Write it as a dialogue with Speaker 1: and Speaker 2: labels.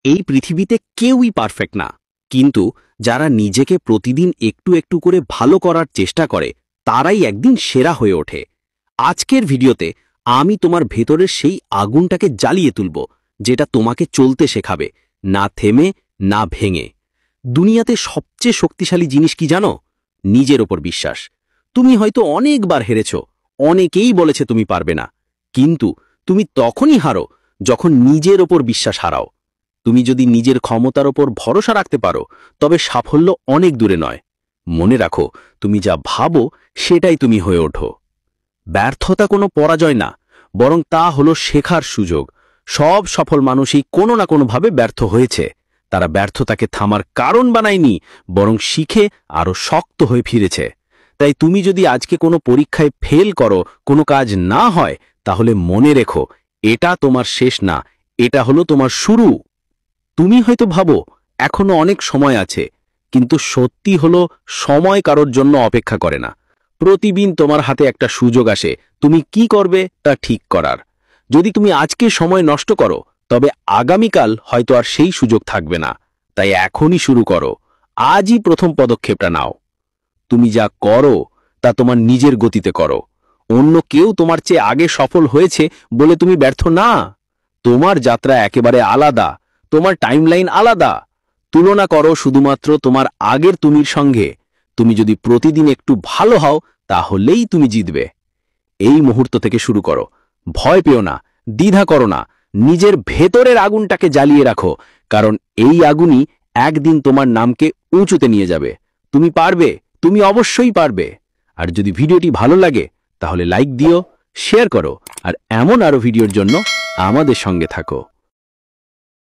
Speaker 1: এই পৃথিবীতে কেউই পারফেক্ট না, কিন্তু যারা নিজেকে প্রতিদিন একটু একটু করে ভালো করার চেষ্টা করে তারাই একদিন সেরা হয়ে ওঠে। আজকের ভিডিওতে আমি তোমার ভেতরের সেই আগুনটাকে জ্বালিয়ে তুলব, যেটা তোমাকে চলতে শেখাবে, না থেমে না ভেঙে। দুনিয়াতে সবচেয়ে শক্তিশালী জিনিস কি জানো? নিজের ওপর বিশ্বাস। তুমি হয়তো অনেকবার হেরেছ, অনেকেই বলেছে তুমি পারবে না, কিন্তু তুমি তখনই হারো যখন নিজের ওপর বিশ্বাস হারাও। তুমি যদি নিজের ক্ষমতার ওপর ভরসা রাখতে পারো, তবে সাফল্য অনেক দূরে নয়। মনে রাখো, তুমি যা ভাবো সেটাই তুমি হয়ে ওঠো। ব্যর্থতা কোনো পরাজয় না, বরং তা হলো শেখার সুযোগ। সব সফল মানুষই কোনো না কোনোভাবে ব্যর্থ হয়েছে। তারা ব্যর্থতাকে থামার কারণ বানায়নি, বরং শিখে আরও শক্ত হয়ে ফিরেছে। তাই তুমি যদি আজকে কোনো পরীক্ষায় ফেল করো, কোনো কাজ না হয়, তাহলে মনে রেখো, এটা তোমার শেষ না, এটা হলো তোমার শুরু। তুমি হয়তো ভাবো এখনো অনেক সময় আছে, কিন্তু সত্যি হলো সময় কারোর জন্য অপেক্ষা করে না। প্রতিদিন তোমার হাতে একটা সুযোগ আসে তুমি কি করবে তা ঠিক করার। যদি তুমি আজকে সময় নষ্ট করো, তবে আগামীকাল হয়তো আর সেই সুযোগ থাকবে না। তাই এখনই শুরু করো, আজই প্রথম পদক্ষেপটা নাও। তুমি যা করো তা তোমার নিজের গতিতে করো। অন্য কেউ তোমার চেয়ে আগে সফল হয়েছে বলে তুমি ব্যর্থ না। তোমার যাত্রা একেবারে আলাদা, তোমার টাইমলাইন আলাদা। তুলনা করো শুধুমাত্র তোমার আগের তুমির সঙ্গে। তুমি যদি প্রতিদিন একটু ভালো হও, তাহলেই তুমি জিতবে। এই মুহূর্ত থেকে শুরু করো। ভয় পেও না, দ্বিধা করো না, নিজের ভেতরের আগুনটাকে জ্বালিয়ে রাখো, কারণ এই আগুনই একদিন তোমার নামকে উঁচুতে নিয়ে যাবে। তুমি পারবে, তুমি অবশ্যই পারবে। আর যদি ভিডিওটি ভালো লাগে, তাহলে লাইক দিও, শেয়ার করো, আর এমন আরো ভিডিওর জন্য আমাদের সঙ্গে থাকো।